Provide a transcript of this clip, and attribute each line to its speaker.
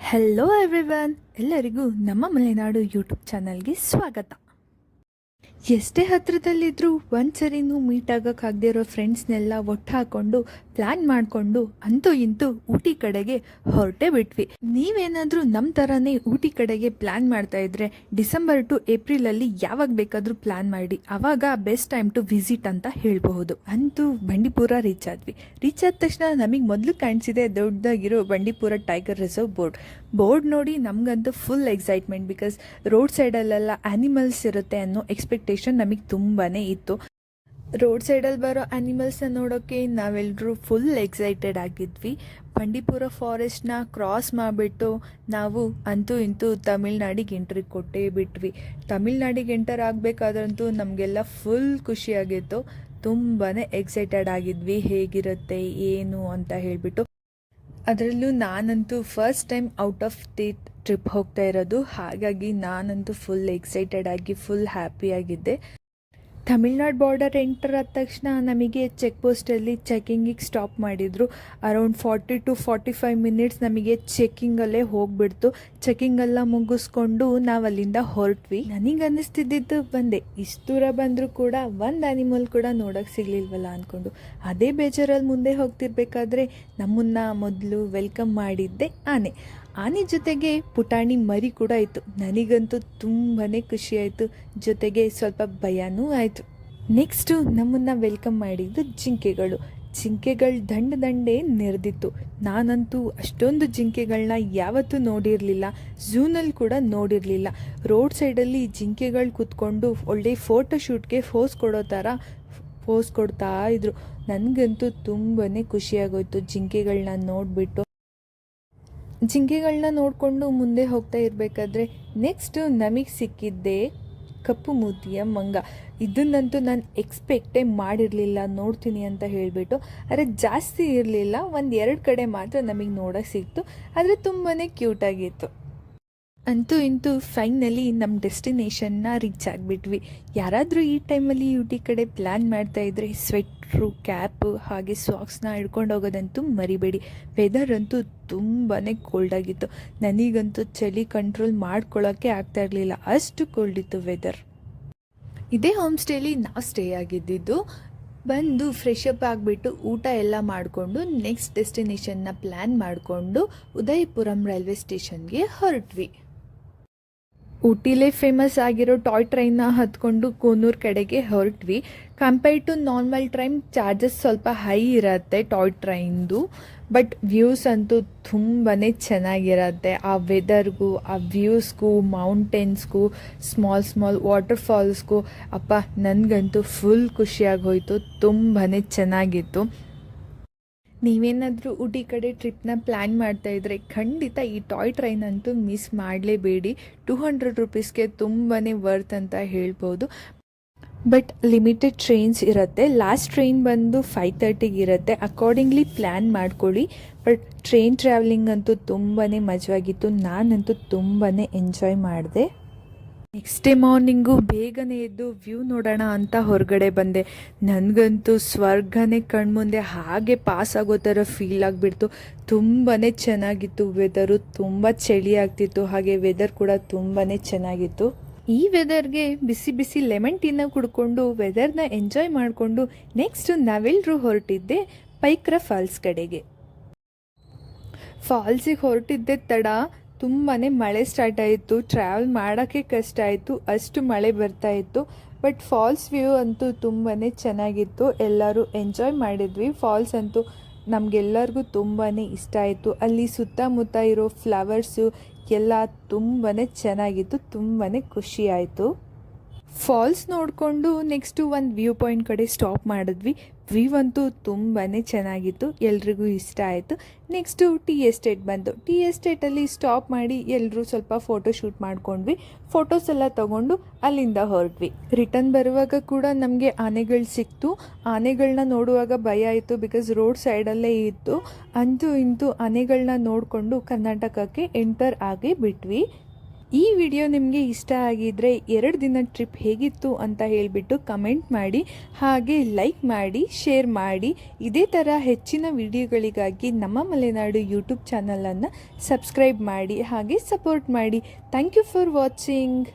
Speaker 1: Hello everyone, ಎಲ್ಲರಿಗೂ ನಮ್ಮ Malenadu YouTube ಚಾನಲ್ಗೆ ಸ್ವಾಗತ. ಎಷ್ಟೇ ಹತ್ತಿರದಲ್ಲಿದ್ದರೂ ಒಂದ್ಸರಿನೂ ಮೀಟ್ ಆಗೋಕ್ಕಾಗದೇ ಇರೋ ಫ್ರೆಂಡ್ಸ್ನೆಲ್ಲ ಒಟ್ಟು ಹಾಕ್ಕೊಂಡು ಪ್ಲ್ಯಾನ್ ಮಾಡಿಕೊಂಡು ಅಂತೂ ಇಂತೂ ಊಟಿ ಕಡೆಗೆ ಹೊರಟೇ ಬಿಟ್ವಿ. ನೀವೇನಾದರೂ ನಮ್ಮ ಥರನೇ ಊಟಿ ಕಡೆಗೆ ಪ್ಲ್ಯಾನ್ ಮಾಡ್ತಾ ಇದ್ರೆ ಡಿಸೆಂಬರ್ ಟು ಏಪ್ರಿಲಲ್ಲಿ ಯಾವಾಗ ಬೇಕಾದರೂ ಪ್ಲ್ಯಾನ್ ಮಾಡಿ, ಆವಾಗ ಬೆಸ್ಟ್ ಟೈಮ್ ಟು ವಿಸಿಟ್ ಅಂತ ಹೇಳಬಹುದು. ಅಂತೂ ಬಂಡೀಪುರ ರೀಚ್ ಆದ್ವಿ. ರೀಚ್ ಆದ ತಕ್ಷಣ ನಮಗೆ ಮೊದಲು ಕಾಣಿಸಿದೆ ದೊಡ್ಡದಾಗಿರೋ ಬಂಡೀಪುರ ಟೈಗರ್ ರಿಸರ್ವ್ ಬೋರ್ಡ್ ನೋಡಿ ನಮಗಂತೂ ಫುಲ್ ಎಕ್ಸೈಟ್ಮೆಂಟ್. ಬಿಕಾಸ್ ರೋಡ್ ಸೈಡಲ್ಲೆಲ್ಲ ಆ್ಯನಿಮಲ್ಸ್ ಇರುತ್ತೆ ಅನ್ನೋ ಎಕ್ಸ್ಪೆಕ್ಟೇಷನ್ ನಮಗೆ ತುಂಬಾ ಇತ್ತು. ರೋಡ್ ಸೈಡಲ್ಲಿ ಬರೋ ಆ್ಯನಿಮಲ್ಸ್ನ ನೋಡೋಕ್ಕೆ ನಾವೆಲ್ಲರೂ ಫುಲ್ ಎಕ್ಸೈಟೆಡ್ ಆಗಿದ್ವಿ. ಬಂಡೀಪುರ ಫಾರೆಸ್ಟ್ನ ಕ್ರಾಸ್ ಮಾಡಿಬಿಟ್ಟು ನಾವು ಅಂತೂ ಇಂತೂ ತಮಿಳ್ನಾಡಿಗೆ ಎಂಟ್ರಿ ಕೊಟ್ಟೇ ಬಿಟ್ವಿ. ತಮಿಳ್ನಾಡಿಗೆ ಎಂಟರ್ ಆಗಬೇಕಾದ್ರಂತೂ ನಮಗೆಲ್ಲ ಫುಲ್ ಖುಷಿಯಾಗಿತ್ತು. ತುಂಬಾ ಎಕ್ಸೈಟೆಡ್ ಆಗಿದ್ವಿ ಹೇಗಿರುತ್ತೆ ಏನು ಅಂತ ಹೇಳಿಬಿಟ್ಟು. ಅದರಲ್ಲೂ ನಾನಂತೂ first time out of state trip ಹೋಗ್ತಾ ಇರೋದು, ಹಾಗಾಗಿ ನಾನಂತೂ ಫುಲ್ ಎಕ್ಸೈಟೆಡ್ ಆಗಿ ಫುಲ್ ಹ್ಯಾಪಿಯಾಗಿದ್ದೆ. ತಮಿಳ್ನಾಡು ಬಾರ್ಡರ್ ಎಂಟರ್ ಆದ ತಕ್ಷಣ ನಮಗೆ ಚೆಕ್ ಪೋಸ್ಟಲ್ಲಿ ಚೆಕಿಂಗಿಗೆ ಸ್ಟಾಪ್ ಮಾಡಿದರು. ಅರೌಂಡ್ 40 to 45 ಮಿನಿಟ್ಸ್ ನಮಗೆ ಚೆಕ್ಕಿಂಗಲ್ಲೇ ಹೋಗ್ಬಿಡ್ತು. ಚೆಕ್ಕಿಂಗೆಲ್ಲ ಮುಗಿಸ್ಕೊಂಡು ನಾವು ಅಲ್ಲಿಂದ ಹೊರಟ್ವಿ. ನನಗೆ ಅನ್ನಿಸ್ತಿದ್ದಿದ್ದು ಬಂದೆ, ಇಷ್ಟು ದೂರ ಬಂದರೂ ಕೂಡ ಒಂದು ಆ್ಯನಿಮಲ್ ಕೂಡ ನೋಡೋಕ್ಕೆ ಸಿಗಲಿಲ್ವಲ್ಲ ಅಂದ್ಕೊಂಡು. ಅದೇ ಬೇಜಾರಲ್ಲಿ ಮುಂದೆ ಹೋಗ್ತಿರ್ಬೇಕಾದ್ರೆ ನಮ್ಮನ್ನು ಮೊದಲು ವೆಲ್ಕಮ್ ಮಾಡಿದ್ದೆ ಆನೆ ಜೊತೆಗೆ ಪುಟಾಣಿ ಮರಿ ಕೂಡ ಇತ್ತು. ನನಗಂತೂ ತುಂಬಾ ಖುಷಿಯಾಯಿತು, ಜೊತೆಗೆ ಸ್ವಲ್ಪ ಭಯನೂ ಆಯಿತು. ನೆಕ್ಸ್ಟು ನಮ್ಮನ್ನು ವೆಲ್ಕಮ್ ಮಾಡಿದ್ದು ಜಿಂಕೆಗಳು ದಂಡೆ ನೆರೆದಿತ್ತು. ನಾನಂತೂ ಅಷ್ಟೊಂದು ಜಿಂಕೆಗಳನ್ನ ಯಾವತ್ತೂ ನೋಡಿರಲಿಲ್ಲ, ಝೂನಲ್ಲಿ ಕೂಡ ನೋಡಿರಲಿಲ್ಲ. ರೋಡ್ ಸೈಡಲ್ಲಿ ಜಿಂಕೆಗಳು ಕೂತ್ಕೊಂಡು ಒಳ್ಳೆ ಫೋಟೋಶೂಟ್ಗೆ ಪೋಸ್ ಕೊಡ್ತಾ ಇದ್ರು. ನನಗಂತೂ ತುಂಬಾ ಖುಷಿಯಾಗೋಯ್ತು ಜಿಂಕೆಗಳನ್ನ ನೋಡಿಬಿಟ್ಟು. ಜಿಂಕೆಗಳನ್ನ ನೋಡಿಕೊಂಡು ಮುಂದೆ ಹೋಗ್ತಾ ಇರಬೇಕಾದ್ರೆ ನೆಕ್ಸ್ಟು ನಮಗೆ ಸಿಕ್ಕಿದ್ದೆ ಕಪ್ಪು ಮೂತಿಯ ಮಂಗ. ಇದನ್ನಂತೂ ನಾನು ಎಕ್ಸ್ಪೆಕ್ಟೇ ಮಾಡಿರಲಿಲ್ಲ ನೋಡ್ತೀನಿ ಅಂತ ಹೇಳಿಬಿಟ್ಟು. ಆದರೆ ಜಾಸ್ತಿ ಇರಲಿಲ್ಲ, 1-2 ಕಡೆ ಮಾತ್ರ ನಮಗೆ ನೋಡೋಕ್ಕೆ ಸಿಕ್ತು. ಆದರೆ ತುಂಬಾ ಕ್ಯೂಟಾಗಿತ್ತು. ಅಂತೂ ಇಂತೂ ಫೈನಲಿ ನಮ್ಮ ಡೆಸ್ಟಿನೇಷನ್ನ ರೀಚ್ ಆಗಿಬಿಟ್ವಿ. ಯಾರಾದರೂ ಈ ಟೈಮಲ್ಲಿ ಊಟಿ ಕಡೆ ಪ್ಲ್ಯಾನ್ ಮಾಡ್ತಾಯಿದ್ರೆ ಸ್ವೆಟ್ರು, ಕ್ಯಾಪು ಹಾಗೆ ಸಾಕ್ಸ್ನ ಹಿಡ್ಕೊಂಡು ಹೋಗೋದಂತೂ ಮರಿಬೇಡಿ. ವೆದರ್ ಅಂತೂ ತುಂಬಾ ಕೋಲ್ಡಾಗಿತ್ತು. ನನಗಂತೂ ಚಳಿ ಕಂಟ್ರೋಲ್ ಮಾಡ್ಕೊಳ್ಳೋಕ್ಕೆ ಆಗ್ತಾ ಇರಲಿಲ್ಲ, ಅಷ್ಟು ಕೋಲ್ಡ್ ಇತ್ತು ವೆದರ್. ಇದೇ ಹೋಮ್ ಸ್ಟೇಲಿ ನಾವು ಸ್ಟೇ ಆಗಿದ್ದಿದ್ದು. ಬಂದು ಫ್ರೆಶ್ ಅಪ್ ಆಗಿಬಿಟ್ಟು ಊಟ ಎಲ್ಲ ಮಾಡಿಕೊಂಡು ನೆಕ್ಸ್ಟ್ ಡೆಸ್ಟಿನೇಷನ್ನ ಪ್ಲ್ಯಾನ್ ಮಾಡಿಕೊಂಡು ಉದಯಪುರಂ ರೈಲ್ವೆ ಸ್ಟೇಷನ್ಗೆ ಹೊರಟ್ವಿ. ಊಟಿಲೇ ಫೇಮಸ್ ಆಗಿರೋ ಟಾಯ್ ಟ್ರೈನ್ನ ಹತ್ಕೊಂಡು ಕೂನೂರು ಕಡೆಗೆ ಹೊರಟ್ವಿ. Compare to normal train charges ಸ್ವಲ್ಪ ಹೈ ಇರುತ್ತೆ ಟಾಯ್ ಟ್ರೈನ್ದು, ಬಟ್ ವ್ಯೂಸ್ ಅಂತೂ ತುಂಬಾ ಚೆನ್ನಾಗಿರುತ್ತೆ. ಆ ವೆದರ್ಗೂ, ಆ ವ್ಯೂಸ್ಗೂ, ಮೌಂಟೇನ್ಸ್ಗೂ, ಸ್ಮಾಲ್ ವಾಟರ್ ಫಾಲ್ಸ್ಗೂ ಅಪ್ಪ ನನಗಂತೂ ಫುಲ್ ಖುಷಿಯಾಗೋಯ್ತು. ತುಂಬಾ ಚೆನ್ನಾಗಿತ್ತು. ನೀವೇನಾದರೂ ಊಟಿ ಕಡೆ ಟ್ರಿಪ್ನ ಪ್ಲ್ಯಾನ್ ಮಾಡ್ತಾಯಿದ್ರೆ ಖಂಡಿತ ಈ ಟಾಯ್ ಟ್ರೈನ್ ಅಂತೂ ಮಿಸ್ ಮಾಡಲೇಬೇಡಿ. 200 ರೂಪೀಸ್ಗೆ ತುಂಬಾ ವರ್ತ್ ಅಂತ ಹೇಳ್ಬೋದು. ಬಟ್ ಲಿಮಿಟೆಡ್ ಟ್ರೈನ್ಸ್ ಇರುತ್ತೆ. ಲಾಸ್ಟ್ ಟ್ರೈನ್ ಬಂದು 5:30ಗೆ ಇರುತ್ತೆ. ಅಕಾರ್ಡಿಂಗ್ಲಿ ಪ್ಲ್ಯಾನ್ ಮಾಡ್ಕೊಳ್ಳಿ. ಬಟ್ ಟ್ರೈನ್ ಟ್ರಾವೆಲಿಂಗ್ ಅಂತೂ ತುಂಬಾ ಮಜವಾಗಿತ್ತು. ನಾನಂತೂ ತುಂಬಾ ಎಂಜಾಯ್ ಮಾಡಿದೆ. ನೆಕ್ಸ್ಟ್ ಡೇ ಮಾರ್ನಿಂಗು ಬೇಗನೆ ಎದ್ದು ವ್ಯೂ ನೋಡೋಣ ಅಂತ ಹೊರಗಡೆ ಬಂದೆ. ನನಗಂತೂ ಸ್ವರ್ಗನೇ ಕಣ್ಮುಂದೆ ಹಾಗೆ ಪಾಸ್ ಆಗೋ ಥರ ಫೀಲ್ ಆಗಿಬಿಡ್ತು. ತುಂಬಾ ಚೆನ್ನಾಗಿತ್ತು ವೆದರು, ತುಂಬ ಚಳಿ ಆಗ್ತಿತ್ತು, ಹಾಗೆ ವೆದರ್ ಕೂಡ ತುಂಬಾ ಚೆನ್ನಾಗಿತ್ತು. ಈ ವೆದರ್ಗೆ ಬಿಸಿ ಬಿಸಿ ಲೆಮನ್ ಟೀನ ಕುಡ್ಕೊಂಡು ವೆದರ್ನ ಎಂಜಾಯ್ ಮಾಡಿಕೊಂಡು ನೆಕ್ಸ್ಟು ನಾವೆಲ್ಲರೂ ಹೊರಟಿದ್ದೆ ಪೈಕ್ರ ಫಾಲ್ಸ್ ಕಡೆಗೆ. ಫಾಲ್ಸಿಗೆ ಹೊರಟಿದ್ದೆ ತಡ ತುಂಬಾ ಮಳೆ ಸ್ಟಾರ್ಟ್ ಆಯಿತು. ಟ್ರಾವೆಲ್ ಮಾಡೋಕ್ಕೆ ಕಷ್ಟ ಆಯಿತು, ಅಷ್ಟು ಮಳೆ ಬರ್ತಾಯಿತ್ತು. ಬಟ್ ಫಾಲ್ಸ್ ವ್ಯೂ ಅಂತೂ ತುಂಬಾ ಚೆನ್ನಾಗಿತ್ತು. ಎಲ್ಲರೂ ಎಂಜಾಯ್ ಮಾಡಿದ್ವಿ. ಫಾಲ್ಸ್ ಅಂತೂ ನಮಗೆಲ್ಲರಿಗೂ ತುಂಬಾ ಇಷ್ಟ ಆಯಿತು. ಅಲ್ಲಿ ಸುತ್ತಮುತ್ತ ಇರೋ ಫ್ಲವರ್ಸು ಎಲ್ಲ ತುಂಬಾ ಚೆನ್ನಾಗಿತ್ತು. ತುಂಬಾ ಖುಷಿ ಆಯಿತು. ಫಾಲ್ಸ್ ನೋಡಿಕೊಂಡು ನೆಕ್ಸ್ಟು ಒಂದು ವ್ಯೂ ಪಾಯಿಂಟ್ ಕಡೆ ಸ್ಟಾಪ್ ಮಾಡಿದ್ವಿ. ವ್ಯೂ ಅಂತೂ ತುಂಬಾ ಚೆನ್ನಾಗಿತ್ತು, ಎಲ್ರಿಗೂ ಇಷ್ಟ ಆಯಿತು. ನೆಕ್ಸ್ಟು ಟೀ ಎಸ್ಟೇಟ್ ಬಂತು. ಟೀ ಎಸ್ಟೇಟಲ್ಲಿ ಸ್ಟಾಪ್ ಮಾಡಿ ಎಲ್ಲರೂ ಸ್ವಲ್ಪ ಫೋಟೋ ಶೂಟ್ ಮಾಡ್ಕೊಂಡ್ವಿ. ಫೋಟೋಸ್ ಎಲ್ಲ ತೊಗೊಂಡು ಅಲ್ಲಿಂದ ಹೊರಟ್ವಿ. ರಿಟರ್ನ್ ಬರುವಾಗ ಕೂಡ ನಮಗೆ ಆನೆಗಳು ಸಿಕ್ತು. ಆನೆಗಳನ್ನ ನೋಡುವಾಗ ಭಯ ಆಯಿತು, ಬಿಕಾಸ್ ರೋಡ್ ಸೈಡಲ್ಲೇ ಇತ್ತು. ಅಂತೂ ಇಂತೂ ಆನೆಗಳನ್ನ ನೋಡಿಕೊಂಡು ಕರ್ನಾಟಕಕ್ಕೆ ಎಂಟರ್ ಆಗೇ ಬಿಟ್ವಿ. ಈ ವಿಡಿಯೋ ನಿಮಗೆ ಇಷ್ಟ ಆಗಿದ್ದರೆ 2 ದಿನ ಟ್ರಿಪ್ ಹೇಗಿತ್ತು ಅಂತ ಹೇಳಿಬಿಟ್ಟು ಕಮೆಂಟ್ ಮಾಡಿ, ಹಾಗೆ ಲೈಕ್ ಮಾಡಿ, ಶೇರ್ ಮಾಡಿ. ಇದೇ ಥರ ಹೆಚ್ಚಿನ ವಿಡಿಯೋಗಳಿಗಾಗಿ ನಮ್ಮ ಮಲೆನಾಡು ಯೂಟ್ಯೂಬ್ ಚಾನಲನ್ನು ಸಬ್ಸ್ಕ್ರೈಬ್ ಮಾಡಿ ಹಾಗೆ ಸಪೋರ್ಟ್ ಮಾಡಿ. Thank you for watching.